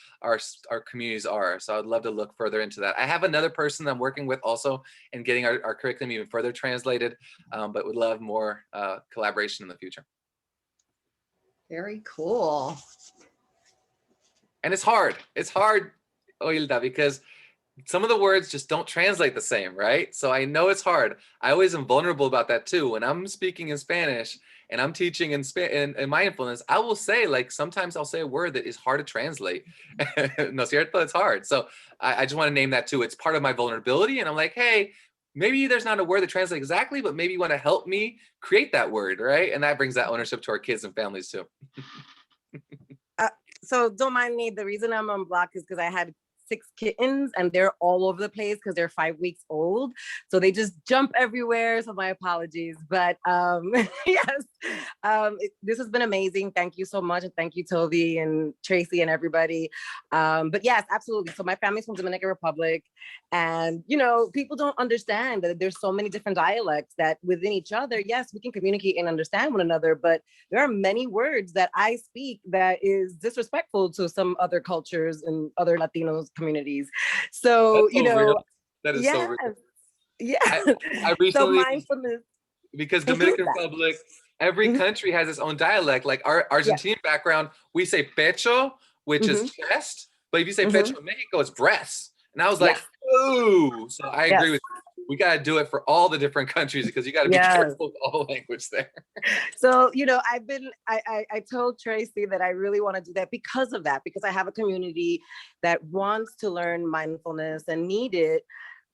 communities are. So I'd love to look further into that. I have another person I'm working with also in getting our curriculum even further translated, but would love more collaboration in the future. Very cool. And it's hard. It's hard, Oilda, because some of the words just don't translate the same, right? So I know it's hard. I always am vulnerable about that too. When I'm speaking in Spanish and I'm teaching in mindfulness, I will say, like, sometimes I'll say a word that is hard to translate. No, cierto, it's hard. So I just want to name that too. It's part of my vulnerability. And I'm like, hey, maybe there's not a word that translates exactly, but maybe you want to help me create that word, right? And that brings that ownership to our kids and families too. So don't mind me. The reason I'm on block is because I had 6 kittens and they're all over the place because they're 5 weeks old. So they just jump everywhere. So my apologies. But yes, this has been amazing. Thank you so much. And thank you, Tovi and Tracy and everybody. But yes, absolutely. So my family's from Dominican Republic. And, you know, people don't understand that there's so many different dialects that within each other, yes, we can communicate and understand one another, but there are many words that I speak that is disrespectful to some other cultures and other Latinos communities. So, you know, real. That is so yes, real. yeah. I So recently, mindfulness, because includes Dominican that. Republic, every Mhm. country has its own dialect. Like our Argentine background, we say pecho, which is chest. But if you say pecho in Mexico, it's breasts. And I was like, Yes. ooh. So I agree Yes. with you. We got to do it for all the different countries because you got to be Yes. careful with all the language there. So, you know, I told Tracy that I really want to do that because of that, because I have a community that wants to learn mindfulness and need it.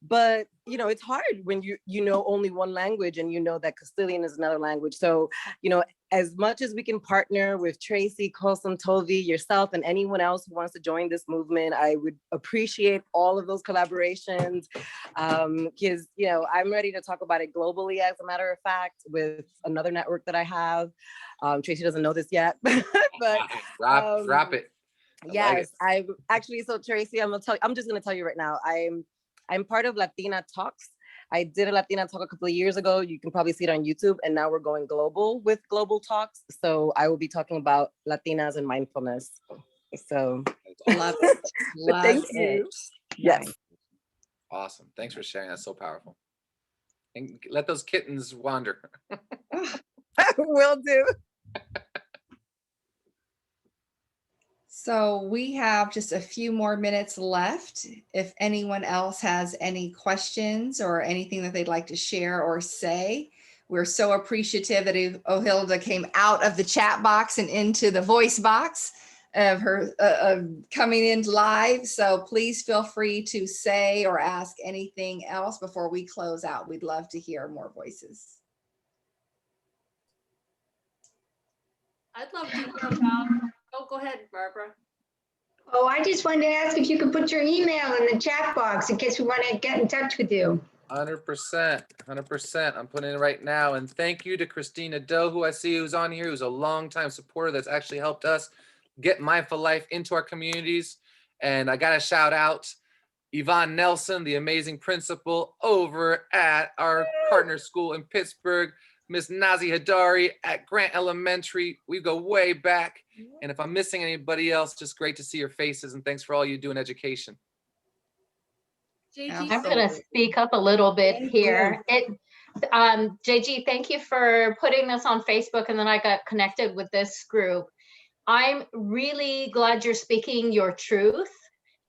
But, you know, it's hard when you know only one language and you know that Castilian is another language. So, you know, as much as we can partner with Tracy, COSEM, Tovi, yourself, and anyone else who wants to join this movement, I would appreciate all of those collaborations. Because, you know, I'm ready to talk about it globally, as a matter of fact, with another network that I have. Tracy doesn't know this yet, but drop it. Yes, I'm actually, so Tracy, I'm just gonna tell you right now, I'm part of Latina Talks. I did a Latina Talk a couple of years ago. You can probably see it on YouTube, and now we're going global with Global Talks. So I will be talking about Latinas and mindfulness. So Love it. Love thank it. you. Yes. Awesome. Thanks for sharing. That's so powerful. And let those kittens wander. Will do. So we have just a few more minutes left. If anyone else has any questions or anything that they'd like to share or say, we're so appreciative that Ohilda came out of the chat box and into the voice box of her coming in live. So please feel free to say or ask anything else before we close out. We'd love to hear more voices. I'd love to hear about, oh, go ahead, Barbara. Oh, I just wanted to ask if you could put your email in the chat box in case we want to get in touch with you. 100%, 100%. I'm putting it right now. And thank you to Christina Doe, who I see who's on here, who's a longtime supporter that's actually helped us get Mindful Life into our communities. And I got to shout out Yvonne Nelson, the amazing principal over at our partner school in Pittsburgh, Miss Nazi Hadari at Grant Elementary. We go way back. And if I'm missing anybody else, just great to see your faces, and thanks for all you do in education. JG, I'm going to speak up a little bit here. JG, thank you for putting this on Facebook, and then I got connected with this group. I'm really glad you're speaking your truth.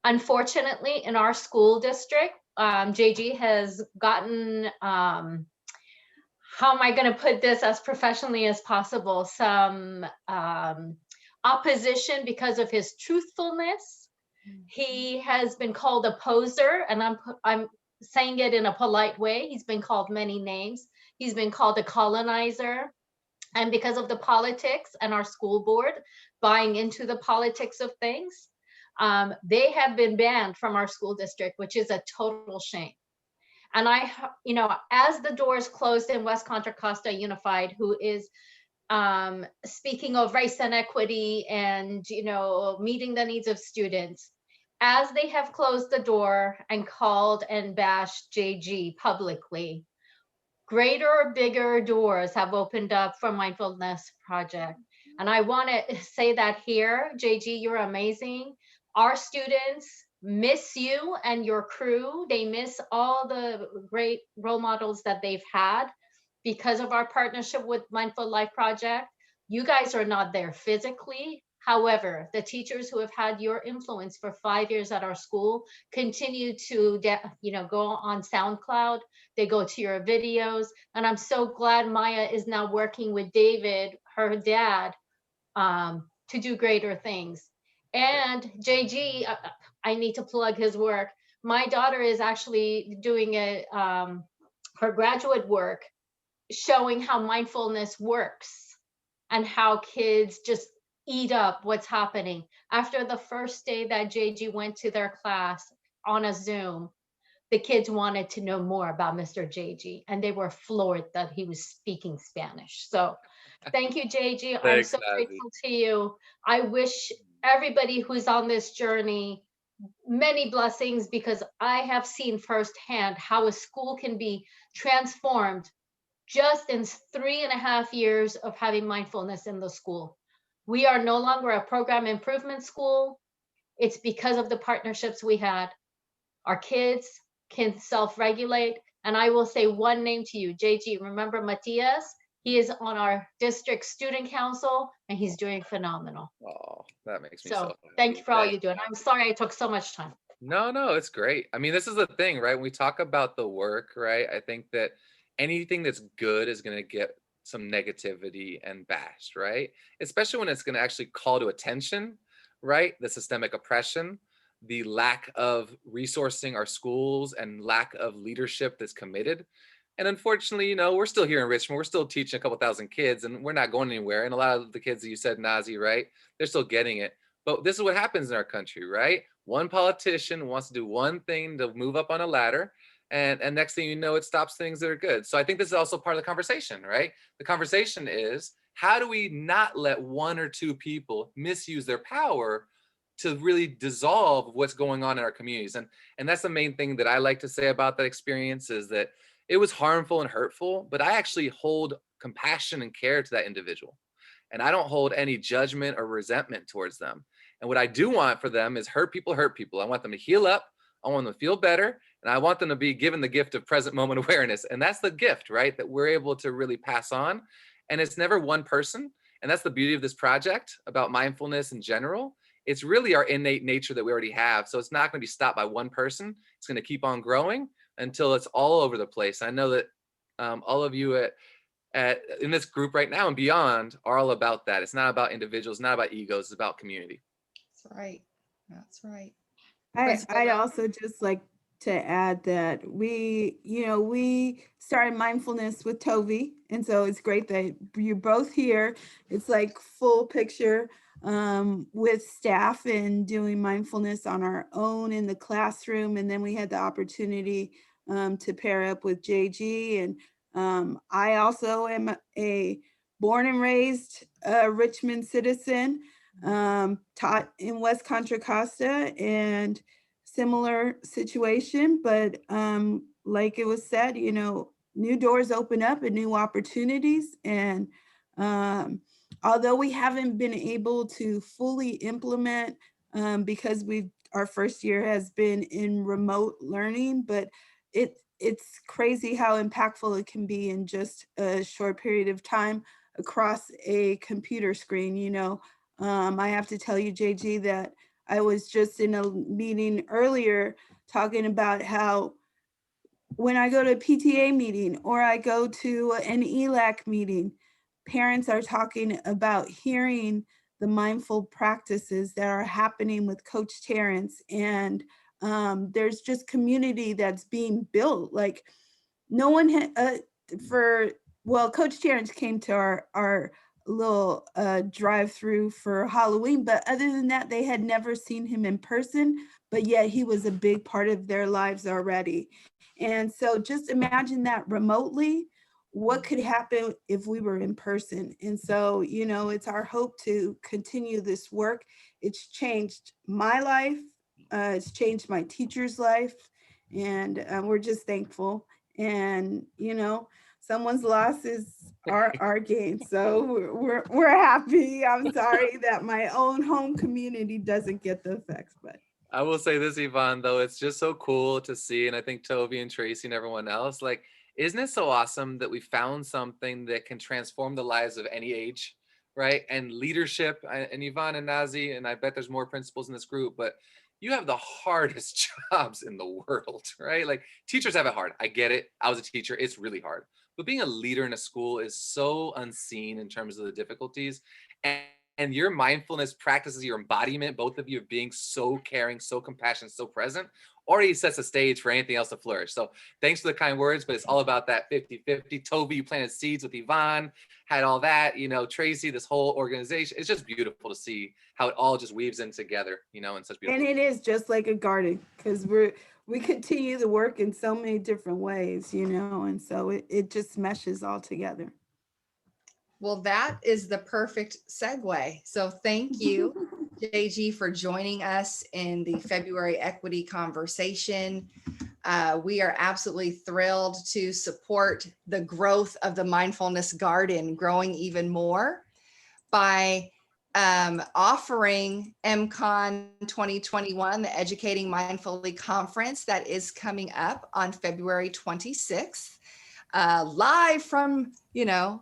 Unfortunately, in our school district, JG has gotten, how am I going to put this as professionally as possible, some opposition because of his truthfulness. He has been called a poser, and I'm saying it in a polite way. He's been called many names. He's been called a colonizer. And because of the politics and our school board buying into the politics of things, they have been banned from our school district, which is a total shame. And as the doors closed in West Contra Costa Unified, who is speaking of race and equity and, meeting the needs of students, as they have closed the door and called and bashed JG publicly, greater, bigger doors have opened up for Mindfulness Project. And I want to say that here, JG, you're amazing. Our students miss you and your crew. They miss all the great role models that they've had because of our partnership with Mindful Life Project. You guys are not there physically. However, the teachers who have had your influence for 5 years at our school continue to, go on SoundCloud. They go to your videos. And I'm so glad Maya is now working with David, her dad, to do greater things. And JG, I need to plug his work. My daughter is actually doing her graduate work showing how mindfulness works and how kids just eat up what's happening. After the first day that JG went to their class on a Zoom, the kids wanted to know more about Mr. JG, and they were floored that he was speaking Spanish. So thank you, JG. I'm Thanks, so Nazi. grateful to you. I wish everybody who's on this journey many blessings, because I have seen firsthand how a school can be transformed just in 3.5 years of having mindfulness in the school. We are no longer a program improvement school. It's because of the partnerships we had. Our kids can self-regulate. And I will say one name to you, JG. Remember Matias? He is on our district student council and he's doing phenomenal. Oh, that makes me So so thank you for all happy. you do. And I'm sorry I took so much time. No, it's great. I mean, this is the thing, right? When we talk about the work, right? I think that anything that's good is going to get some negativity and bashed, right? Especially when it's going to actually call to attention, right? The systemic oppression, the lack of resourcing our schools, and lack of leadership that's committed. And unfortunately, we're still here in Richmond. We're still teaching a couple thousand kids, and we're not going anywhere. And a lot of the kids that you said, Nazi, right? They're still getting it. But this is what happens in our country, right? One politician wants to do one thing to move up on a ladder, and next thing you know, it stops things that are good. So I think this is also part of the conversation, right? The conversation is, how do we not let one or two people misuse their power to really dissolve what's going on in our communities? And that's the main thing that I like to say about that experience, is that it was harmful and hurtful, but I actually hold compassion and care to that individual. And I don't hold any judgment or resentment towards them. And what I do want for them is hurt people. I want them to heal up. I want them to feel better. And I want them to be given the gift of present moment awareness. And that's the gift, right? That we're able to really pass on. And it's never one person. And that's the beauty of this project about mindfulness in general. It's really our innate nature that we already have. So it's not going to be stopped by one person. It's going to keep on growing until it's all over the place. I know that all of you in this group right now and beyond are all about that. It's not about individuals, not about egos, it's about community. That's right. That's right. I'd also just like to add that we started mindfulness with Tovi. And so it's great that you're both here. It's like full picture with staff and doing mindfulness on our own in the classroom. And then we had the opportunity to pair up with JG. And I also am a born and raised Richmond citizen, taught in West Contra Costa, and similar situation, but like it was said, new doors open up and new opportunities. And although we haven't been able to fully implement because our first year has been in remote learning, but it's crazy how impactful it can be in just a short period of time across a computer screen. I have to tell you, JG, that I was just in a meeting earlier talking about how when I go to a PTA meeting or I go to an ELAC meeting, parents are talking about hearing the mindful practices that are happening with Coach Terrence. And there's just community that's being built. Like no one Coach Terrence came to our little drive-through for Halloween, but other than that, they had never seen him in person, but yet he was a big part of their lives already. And so just imagine that remotely, what could happen if we were in person? And so, it's our hope to continue this work. It's changed my life. It's changed my teacher's life. And we're just thankful. And, someone's loss is our gain. So we're happy. I'm sorry that my own home community doesn't get the effects, but. I will say this, Yvonne, though, it's just so cool to see. And I think Tovi and Tracy and everyone else, like, isn't it so awesome that we found something that can transform the lives of any age, right? And leadership, and Yvonne and Nazi, and I bet there's more principals in this group, but you have the hardest jobs in the world, right? Like, teachers have it hard. I get it. I was a teacher. It's really hard. But being a leader in a school is so unseen in terms of the difficulties. And your mindfulness practices, your embodiment, both of you, of being so caring, so compassionate, so present, already sets the stage for anything else to flourish. So thanks for the kind words, but it's all about that 50-50. Tovi, you planted seeds with Yvonne, had all that, you know, Tracy, this whole organization. It's just beautiful to see how it all just weaves in together, you know, in such beautiful. And it is just like a garden, because we continue the work in so many different ways, you know, and so it just meshes all together. Well, that is the perfect segue. So thank you, JG, for joining us in the February equity conversation. We are absolutely thrilled to support the growth of the mindfulness garden, growing even more by offering MCon 2021, the Educating Mindfully Conference that is coming up on February 26th, live from, you know,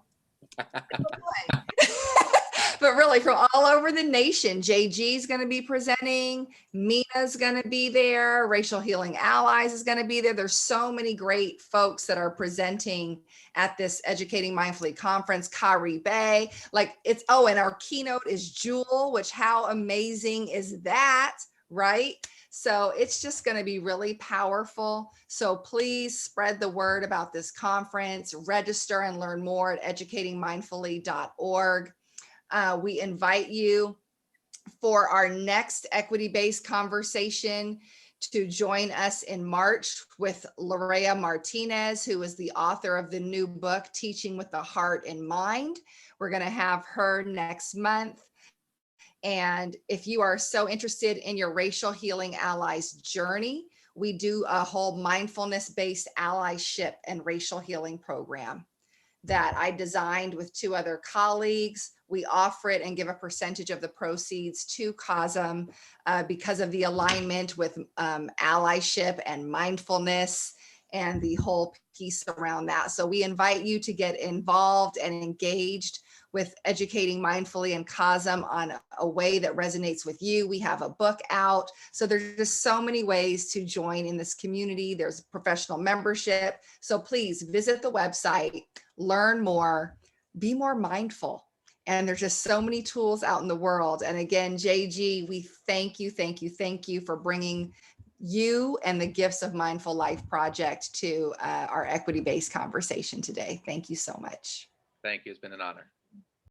but really from all over the nation. JG is going to be presenting, Mina's going to be there, Racial Healing Allies is going to be there. There's so many great folks that are presenting at this Educating Mindfully conference. Kari Bay, like it's, oh, and our keynote is Jewel, which how amazing is that, right? So it's just going to be really powerful. So please spread the word about this conference, register and learn more at educatingmindfully.org. We invite you for our next equity-based conversation to join us in March with Larea Martinez, who is the author of the new book, Teaching with the Heart and Mind. We're going to have her next month. And if you are so interested in your Racial Healing Allies journey, we do a whole mindfulness-based allyship and racial healing program that I designed with 2 other colleagues. We offer it and give a percentage of the proceeds to COSEM because of the alignment with allyship and mindfulness and the whole piece around that. So we invite you to get involved and engaged with Educating Mindfully and COSEM on a way that resonates with you. We have a book out. So there's just so many ways to join in this community. There's professional membership. So please visit the website, learn more, be more mindful. And there's just so many tools out in the world. And again, JG, we thank you for bringing you and the Gifts of Mindful Life Project to our equity-based conversation today. Thank you so much. Thank you. It's been an honor.